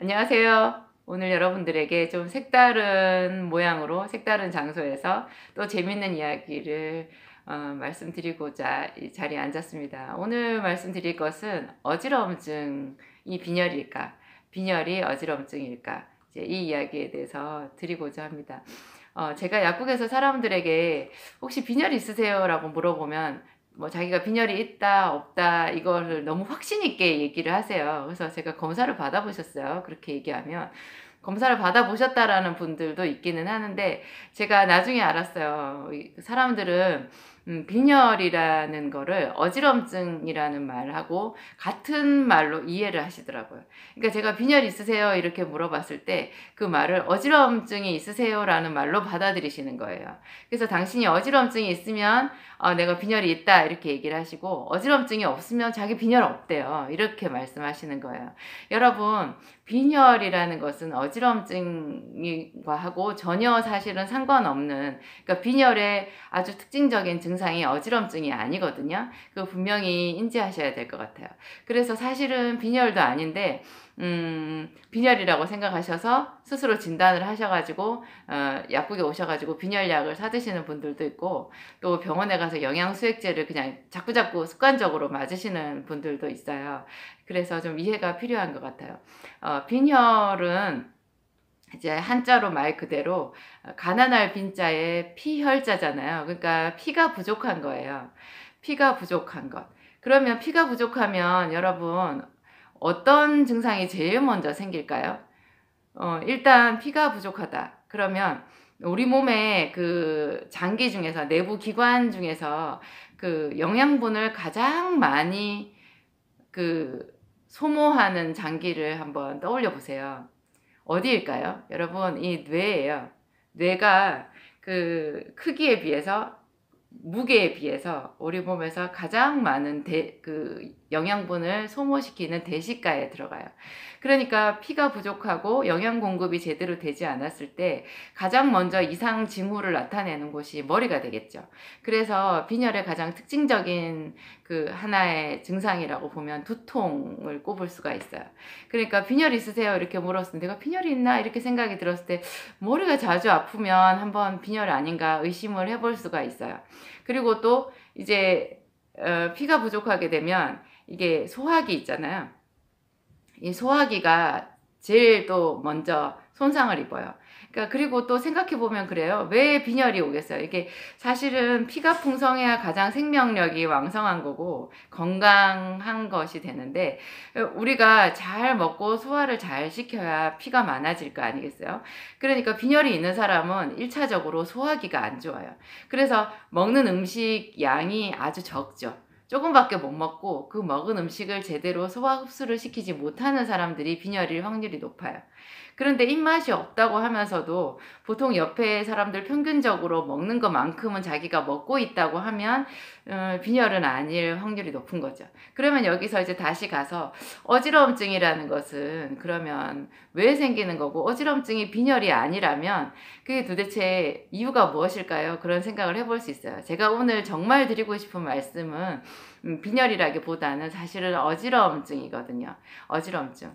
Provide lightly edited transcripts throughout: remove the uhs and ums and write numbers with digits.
안녕하세요. 오늘 여러분들에게 좀 색다른 모양으로 색다른 장소에서 또 재밌는 이야기를 말씀드리고자 이 자리에 앉았습니다. 오늘 말씀드릴 것은 어지러움증이 빈혈일까? 빈혈이 어지러움증일까? 이제 이 이야기에 대해서 드리고자 합니다. 제가 약국에서 사람들에게 혹시 빈혈 있으세요? 라고 물어보면 뭐 자기가 빈혈이 있다 없다 이거를 너무 확신 있게 얘기를 하세요. 그래서 제가 검사를 받아보셨어요? 그렇게 얘기하면 검사를 받아보셨다라는 분들도 있기는 하는데 제가 나중에 알았어요. 사람들은 빈혈이라는 거를 어지럼증이라는 말하고 같은 말로 이해를 하시더라고요. 그러니까 제가 빈혈 있으세요? 이렇게 물어봤을 때 그 말을 어지럼증이 있으세요? 라는 말로 받아들이시는 거예요. 그래서 당신이 어지럼증이 있으면 내가 빈혈이 있다 이렇게 얘기를 하시고 어지럼증이 없으면 자기 빈혈 없대요. 이렇게 말씀하시는 거예요. 여러분 빈혈이라는 것은 어지럼증과 하고 전혀 사실은 상관없는 그러니까 빈혈의 아주 특징적인 증상이 어지럼증이 아니거든요. 그거 분명히 인지하셔야 될 것 같아요. 그래서 사실은 빈혈도 아닌데 빈혈이라고 생각하셔서 스스로 진단을 하셔가지고 약국에 오셔가지고 빈혈약을 사드시는 분들도 있고 또 병원에 가서 영양수액제를 그냥 자꾸자꾸 습관적으로 맞으시는 분들도 있어요. 그래서 좀 이해가 필요한 것 같아요. 빈혈은 이제 한자로 말 그대로 가난할 빈자에 피혈자잖아요. 그러니까 피가 부족한 거예요. 피가 부족한 것. 그러면 피가 부족하면 여러분 어떤 증상이 제일 먼저 생길까요? 일단 피가 부족하다. 그러면 우리 몸의 그 장기 중에서 내부 기관 중에서 그 영양분을 가장 많이 그 소모하는 장기를 한번 떠올려 보세요. 어디일까요? 여러분, 이 뇌예요. 뇌가 그 크기에 비해서 무게에 비해서 우리 몸에서 가장 많은 그 영양분을 소모시키는 대시가에 들어가요. 그러니까 피가 부족하고 영양 공급이 제대로 되지 않았을 때 가장 먼저 이상 징후를 나타내는 곳이 머리가 되겠죠. 그래서 빈혈의 가장 특징적인 그 하나의 증상이라고 보면 두통을 꼽을 수가 있어요. 그러니까 빈혈 있으세요? 이렇게 물었을 때 내가 빈혈이 있나? 이렇게 생각이 들었을 때 머리가 자주 아프면 한번 빈혈 아닌가 의심을 해볼 수가 있어요. 그리고 또 이제 피가 부족하게 되면 이게 소화기 있잖아요. 이 소화기가 제일 또 먼저 손상을 입어요. 그러니까 그리고 또 생각해 보면 그래요. 왜 빈혈이 오겠어요? 이게 사실은 피가 풍성해야 가장 생명력이 왕성한 거고 건강한 것이 되는데 우리가 잘 먹고 소화를 잘 시켜야 피가 많아질 거 아니겠어요? 그러니까 빈혈이 있는 사람은 1차적으로 소화기가 안 좋아요. 그래서 먹는 음식 양이 아주 적죠. 조금밖에 못 먹고 그 먹은 음식을 제대로 소화 흡수를 시키지 못하는 사람들이 빈혈일 확률이 높아요. 그런데 입맛이 없다고 하면서도 보통 옆에 사람들 평균적으로 먹는 것만큼은 자기가 먹고 있다고 하면 빈혈은 아닐 확률이 높은 거죠. 그러면 여기서 이제 다시 가서 어지러움증이라는 것은 그러면 왜 생기는 거고 어지러움증이 빈혈이 아니라면 그게 도대체 이유가 무엇일까요? 그런 생각을 해볼 수 있어요. 제가 오늘 정말 드리고 싶은 말씀은 빈혈이라기보다는 사실은 어지러움증이거든요. 어지러움증.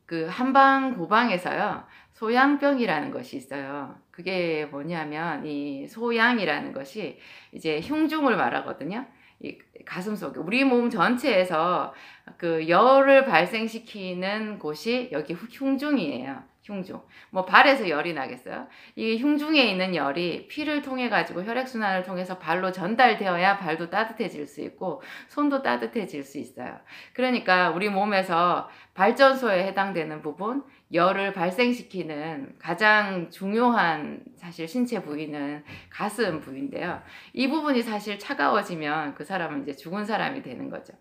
그 한방 고방에서요. 소양병이라는 것이 있어요. 그게 뭐냐면 이 소양이라는 것이 이제 흉중을 말하거든요. 이 가슴 속에 우리 몸 전체에서 그 열을 발생시키는 곳이 여기 흉중이에요. 흉중. 뭐 발에서 열이 나겠어요? 이 흉중에 있는 열이 피를 통해 가지고 혈액순환을 통해서 발로 전달되어야 발도 따뜻해질 수 있고 손도 따뜻해질 수 있어요. 그러니까 우리 몸에서 발전소에 해당되는 부분, 열을 발생시키는 가장 중요한 사실 신체 부위는 가슴 부위인데요. 이 부분이 사실 차가워지면 그 사람은 이제 죽은 사람이 되는 거죠.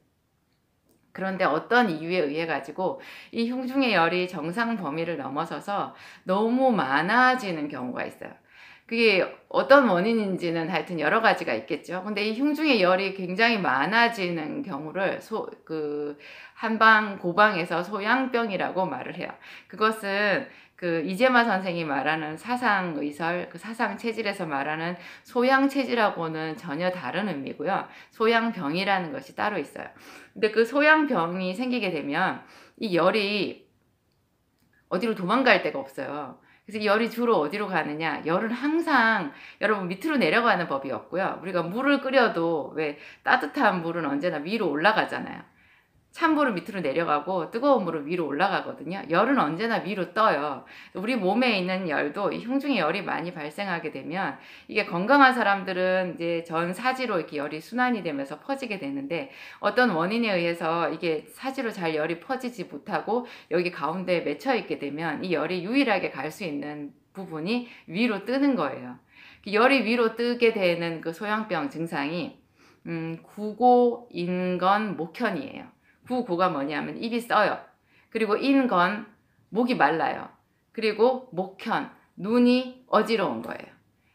그런데 어떤 이유에 의해 가지고 이 흉중의 열이 정상 범위를 넘어서서 너무 많아지는 경우가 있어요. 그게 어떤 원인인지는 하여튼 여러 가지가 있겠죠. 근데 이 흉중의 열이 굉장히 많아지는 경우를 한방 고방에서 소양병이라고 말을 해요. 그것은 그 이재마 선생이 말하는 사상의설, 그 사상체질에서 말하는 소양체질하고는 전혀 다른 의미고요. 소양병이라는 것이 따로 있어요. 근데 그 소양병이 생기게 되면 이 열이 어디로 도망갈 데가 없어요. 그래서 이 열이 주로 어디로 가느냐? 열은 항상 여러분 밑으로 내려가는 법이 없고요. 우리가 물을 끓여도 왜 따뜻한 물은 언제나 위로 올라가잖아요. 찬물은 밑으로 내려가고 뜨거운 물은 위로 올라가거든요. 열은 언제나 위로 떠요. 우리 몸에 있는 열도 이 흉중의 열이 많이 발생하게 되면 이게 건강한 사람들은 이제 전 사지로 이렇게 열이 순환이 되면서 퍼지게 되는데 어떤 원인에 의해서 이게 사지로 잘 열이 퍼지지 못하고 여기 가운데에 맺혀 있게 되면 이 열이 유일하게 갈 수 있는 부분이 위로 뜨는 거예요. 열이 위로 뜨게 되는 그 소양병 증상이 구고, 인건, 목현이에요. 구고가 뭐냐면 입이 써요. 그리고 인건 목이 말라요. 그리고 목현 눈이 어지러운 거예요.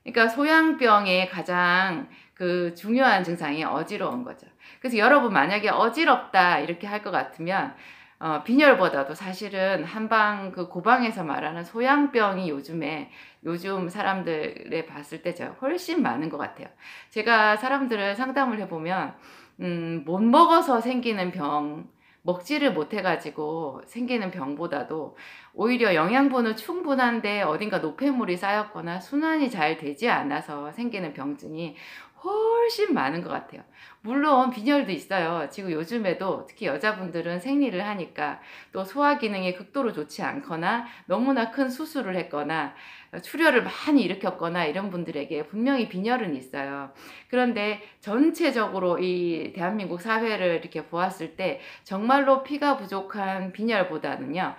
그러니까 소양병의 가장 그 중요한 증상이 어지러운 거죠. 그래서 여러분 만약에 어지럽다 이렇게 할 것 같으면 빈혈보다도 사실은 한방 그 고방에서 말하는 소양병이 요즘 사람들에 봤을 때 제가 훨씬 많은 것 같아요. 제가 사람들을 상담을 해보면 못 먹어서 생기는 병, 먹지를 못해가지고 생기는 병보다도 오히려 영양분은 충분한데 어딘가 노폐물이 쌓였거나 순환이 잘 되지 않아서 생기는 병증이 훨씬 많은 것 같아요. 물론 빈혈도 있어요. 지금 요즘에도 특히 여자분들은 생리를 하니까 또 소화 기능이 극도로 좋지 않거나 너무나 큰 수술을 했거나 출혈을 많이 일으켰거나 이런 분들에게 분명히 빈혈은 있어요. 그런데 전체적으로 이 대한민국 사회를 이렇게 보았을 때 정말로 피가 부족한 빈혈보다는요,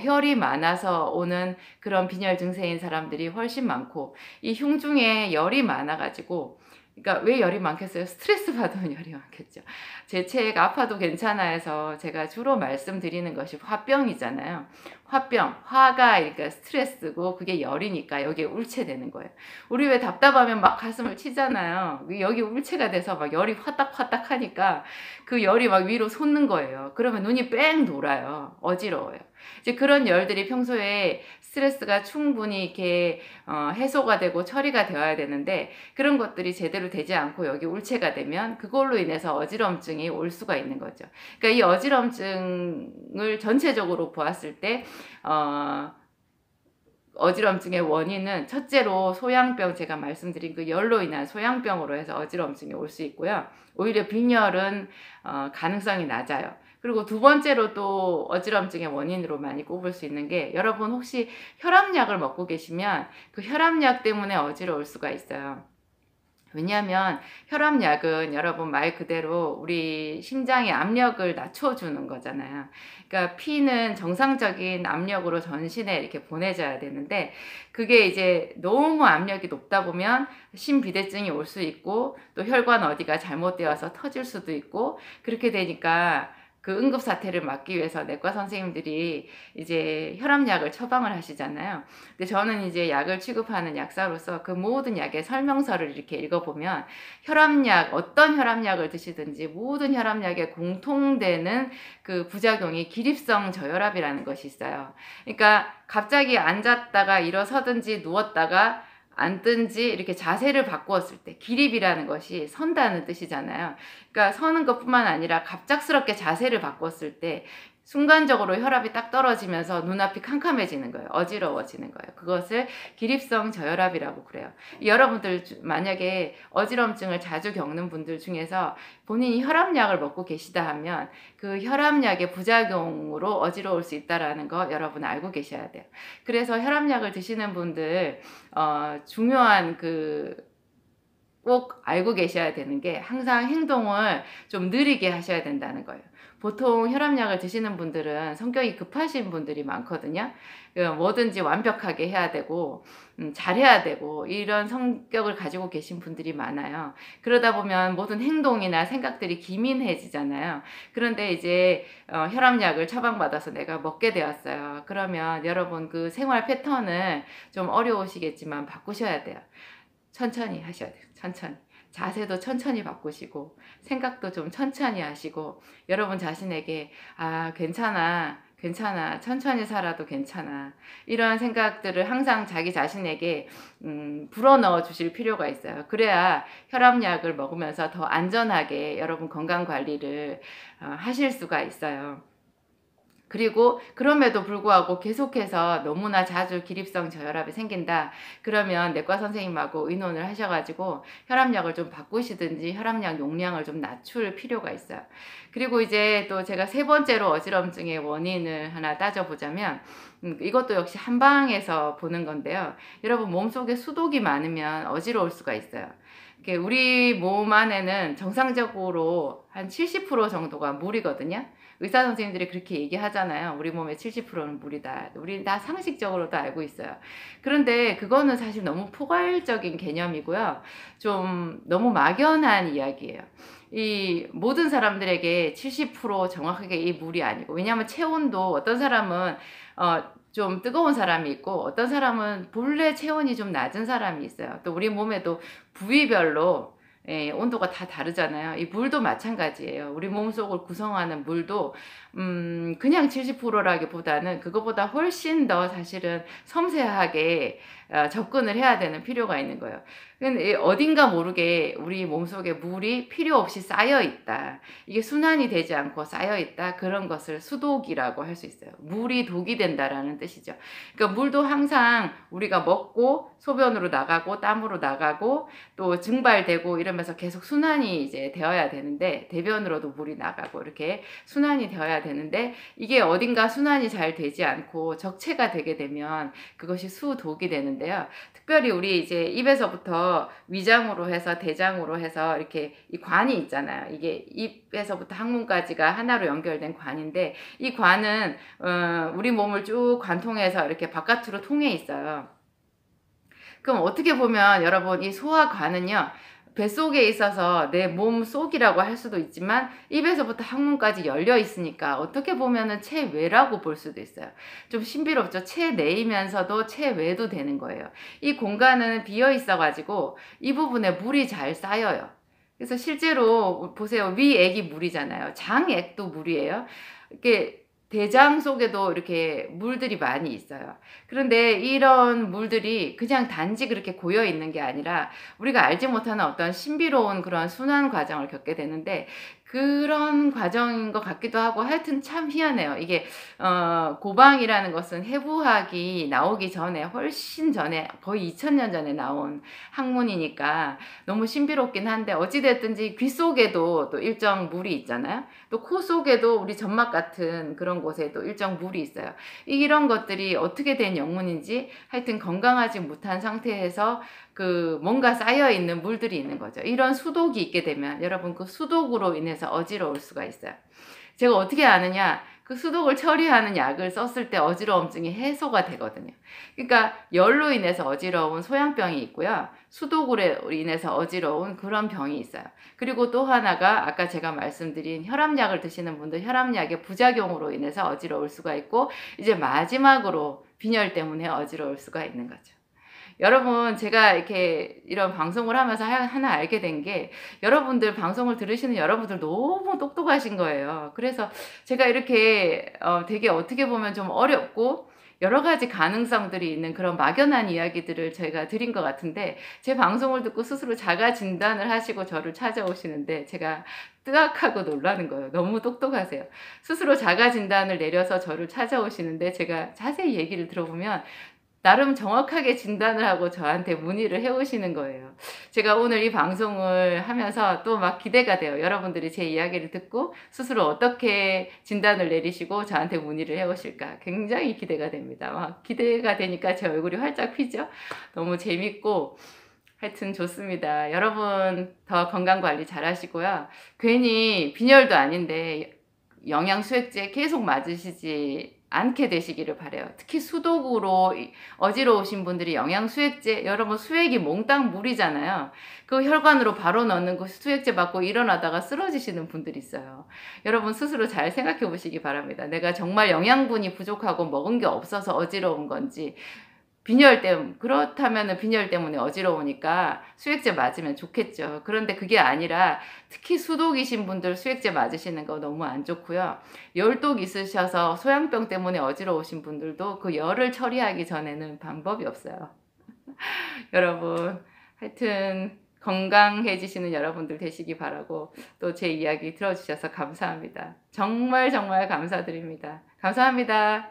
혈이 많아서 오는 그런 빈혈 증세인 사람들이 훨씬 많고, 이 흉중에 열이 많아가지고 그러니까 왜 열이 많겠어요? 스트레스 받으면 열이 많겠죠. 제 책 아파도 괜찮아 해서 제가 주로 말씀드리는 것이 화병이잖아요. 화병, 화가 그러니까 스트레스고 그게 열이니까 여기에 울체되는 거예요. 우리 왜 답답하면 막 가슴을 치잖아요. 여기 울체가 돼서 막 열이 화딱화딱 하니까 그 열이 막 위로 솟는 거예요. 그러면 눈이 뺑 돌아요. 어지러워요. 이제 그런 열들이 평소에 스트레스가 충분히 이렇게 해소가 되고 처리가 되어야 되는데 그런 것들이 제대로 되지 않고 여기 울체가 되면 그걸로 인해서 어지럼증이 올 수가 있는 거죠. 그러니까 이 어지럼증을 전체적으로 보았을 때 어지럼증의 원인은 첫째로 소양병, 제가 말씀드린 그 열로 인한 소양병으로 해서 어지럼증이 올 수 있고요. 오히려 빈혈은 가능성이 낮아요. 그리고 두 번째로 또 어지럼증의 원인으로 많이 꼽을 수 있는 게, 여러분 혹시 혈압약을 먹고 계시면 그 혈압약 때문에 어지러울 수가 있어요. 왜냐하면 혈압약은 여러분 말 그대로 우리 심장의 압력을 낮춰주는 거잖아요. 그러니까 피는 정상적인 압력으로 전신에 이렇게 보내져야 되는데 그게 이제 너무 압력이 높다 보면 심비대증이 올 수 있고 또 혈관 어디가 잘못되어서 터질 수도 있고, 그렇게 되니까 그 응급사태를 막기 위해서 내과 선생님들이 이제 혈압약을 처방을 하시잖아요. 근데 저는 이제 약을 취급하는 약사로서 그 모든 약의 설명서를 이렇게 읽어보면 혈압약, 어떤 혈압약을 드시든지 모든 혈압약에 공통되는 그 부작용이 기립성 저혈압이라는 것이 있어요. 그러니까 갑자기 앉았다가 일어서든지 누웠다가 앉든지 이렇게 자세를 바꾸었을 때, 기립이라는 것이 선다는 뜻이잖아요. 그러니까 서는 것뿐만 아니라 갑작스럽게 자세를 바꿨을 때 순간적으로 혈압이 딱 떨어지면서 눈앞이 캄캄해지는 거예요. 어지러워지는 거예요. 그것을 기립성 저혈압이라고 그래요. 여러분들 만약에 어지럼증을 자주 겪는 분들 중에서 본인이 혈압약을 먹고 계시다 하면 그 혈압약의 부작용으로 어지러울 수 있다는 거 여러분 알고 계셔야 돼요. 그래서 혈압약을 드시는 분들 중요한 꼭 알고 계셔야 되는 게 항상 행동을 좀 느리게 하셔야 된다는 거예요. 보통 혈압약을 드시는 분들은 성격이 급하신 분들이 많거든요. 뭐든지 완벽하게 해야 되고 잘해야 되고 이런 성격을 가지고 계신 분들이 많아요. 그러다 보면 모든 행동이나 생각들이 기민해지잖아요. 그런데 이제 혈압약을 처방받아서 내가 먹게 되었어요. 그러면 여러분 그 생활 패턴을 좀 어려우시겠지만 바꾸셔야 돼요. 천천히 하셔야 돼요. 천천히. 자세도 천천히 바꾸시고 생각도 좀 천천히 하시고 여러분 자신에게 괜찮아. 괜찮아. 천천히 살아도 괜찮아. 이런 생각들을 항상 자기 자신에게 불어넣어 주실 필요가 있어요. 그래야 혈압약을 먹으면서 더 안전하게 여러분 건강 관리를 하실 수가 있어요. 그리고 그럼에도 불구하고 계속해서 너무나 자주 기립성 저혈압이 생긴다. 그러면 내과 선생님하고 의논을 하셔가지고 혈압약을 좀 바꾸시든지 혈압약 용량을 좀 낮출 필요가 있어요. 그리고 이제 또 제가 세 번째로 어지럼증의 원인을 하나 따져보자면 이것도 역시 한방에서 보는 건데요. 여러분 몸속에 수독이 많으면 어지러울 수가 있어요. 우리 몸 안에는 정상적으로 한 70% 정도가 물이거든요. 의사 선생님들이 그렇게 얘기하잖아요. 우리 몸의 70%는 물이다. 우리 다 상식적으로도 알고 있어요. 그런데 그거는 사실 너무 포괄적인 개념이고요. 좀 너무 막연한 이야기예요. 이 모든 사람들에게 70% 정확하게 이 물이 아니고, 왜냐하면 체온도 어떤 사람은 좀 뜨거운 사람이 있고 어떤 사람은 본래 체온이 좀 낮은 사람이 있어요. 또 우리 몸에도 부위별로 온도가 다 다르잖아요. 이 물도 마찬가지예요. 우리 몸속을 구성하는 물도 그냥 70%라기보다는 그거보다 훨씬 더 사실은 섬세하게 접근을 해야 되는 필요가 있는 거예요. 근데 어딘가 모르게 우리 몸속에 물이 필요 없이 쌓여 있다. 이게 순환이 되지 않고 쌓여 있다. 그런 것을 수독이라고 할 수 있어요. 물이 독이 된다라는 뜻이죠. 그러니까 물도 항상 우리가 먹고 소변으로 나가고 땀으로 나가고 또 증발되고 이러면서 계속 순환이 이제 되어야 되는데, 대변으로도 물이 나가고 이렇게 순환이 되어야 되는데, 이게 어딘가 순환이 잘 되지 않고 적체가 되게 되면 그것이 수독이 되는데요. 특별히 우리 이제 입에서부터 위장으로 해서 대장으로 해서 이렇게 이 관이 있잖아요. 이게 입에서부터 항문까지가 하나로 연결된 관인데, 이 관은 우리 몸을 쭉 관통해서 이렇게 바깥으로 통해 있어요. 그럼 어떻게 보면 여러분 이 소화관은요, 뱃속에 있어서 내 몸 속이라고 할 수도 있지만 입에서부터 항문까지 열려 있으니까 어떻게 보면은 체외라고 볼 수도 있어요. 좀 신비롭죠. 체내이면서도 체외도 되는 거예요. 이 공간은 비어 있어 가지고 이 부분에 물이 잘 쌓여요. 그래서 실제로 보세요. 위액이 물이잖아요. 장액도 물이에요. 이렇게 대장 속에도 이렇게 물들이 많이 있어요. 그런데 이런 물들이 그냥 단지 그렇게 고여 있는 게 아니라 우리가 알지 못하는 어떤 신비로운 그런 순환 과정을 겪게 되는데, 그런 과정인 것 같기도 하고 하여튼 참 희한해요. 이게 고방이라는 것은 해부학이 나오기 전에, 훨씬 전에, 거의 2000년 전에 나온 학문이니까 너무 신비롭긴 한데, 어찌됐든지 귀 속에도 또 일정 물이 있잖아요. 또 코 속에도 우리 점막 같은 그런 곳에도 일정 물이 있어요. 이런 것들이 어떻게 된 영문인지 하여튼 건강하지 못한 상태에서 그 뭔가 쌓여있는 물들이 있는 거죠. 이런 수독이 있게 되면 여러분 그 수독으로 인해서 어지러울 수가 있어요. 제가 어떻게 아느냐, 그 수독을 처리하는 약을 썼을 때 어지러움증이 해소가 되거든요. 그러니까 열로 인해서 어지러운 소양병이 있고요, 수독으로 인해서 어지러운 그런 병이 있어요. 그리고 또 하나가 아까 제가 말씀드린 혈압약을 드시는 분들, 혈압약의 부작용으로 인해서 어지러울 수가 있고, 이제 마지막으로 빈혈 때문에 어지러울 수가 있는 거죠. 여러분, 제가 이렇게 이런 방송을 하면서 하나 알게 된 게, 여러분들 방송을 들으시는 여러분들 너무 똑똑하신 거예요. 그래서 제가 이렇게 되게 어떻게 보면 좀 어렵고 여러 가지 가능성들이 있는 그런 막연한 이야기들을 제가 드린 것 같은데, 제 방송을 듣고 스스로 자가 진단을 하시고 저를 찾아오시는데 제가 뜨악하고 놀라는 거예요. 너무 똑똑하세요. 스스로 자가 진단을 내려서 저를 찾아오시는데 제가 자세히 얘기를 들어보면 나름 정확하게 진단을 하고 저한테 문의를 해오시는 거예요. 제가 오늘 이 방송을 하면서 또 막 기대가 돼요. 여러분들이 제 이야기를 듣고 스스로 어떻게 진단을 내리시고 저한테 문의를 해오실까 굉장히 기대가 됩니다. 막 기대가 되니까 제 얼굴이 활짝 피죠. 너무 재밌고 하여튼 좋습니다. 여러분 더 건강관리 잘 하시고요. 괜히 빈혈도 아닌데 영양수액제 계속 맞으시지 않게 되시기를 바래요. 특히 수독으로 어지러우신 분들이 영양수액제, 여러분 수액이 몽땅 물이잖아요. 그 혈관으로 바로 넣는 그 수액제 받고 일어나다가 쓰러지시는 분들이 있어요. 여러분 스스로 잘 생각해 보시기 바랍니다. 내가 정말 영양분이 부족하고 먹은 게 없어서 어지러운 건지, 그렇다면은 빈혈 때문에 어지러우니까 수액제 맞으면 좋겠죠. 그런데 그게 아니라 특히 수독이신 분들 수액제 맞으시는 거 너무 안 좋고요. 열독 있으셔서 소양병 때문에 어지러우신 분들도 그 열을 처리하기 전에는 방법이 없어요. 여러분, 하여튼 건강해지시는 여러분들 되시기 바라고, 또 제 이야기 들어주셔서 감사합니다. 정말 정말 감사드립니다. 감사합니다.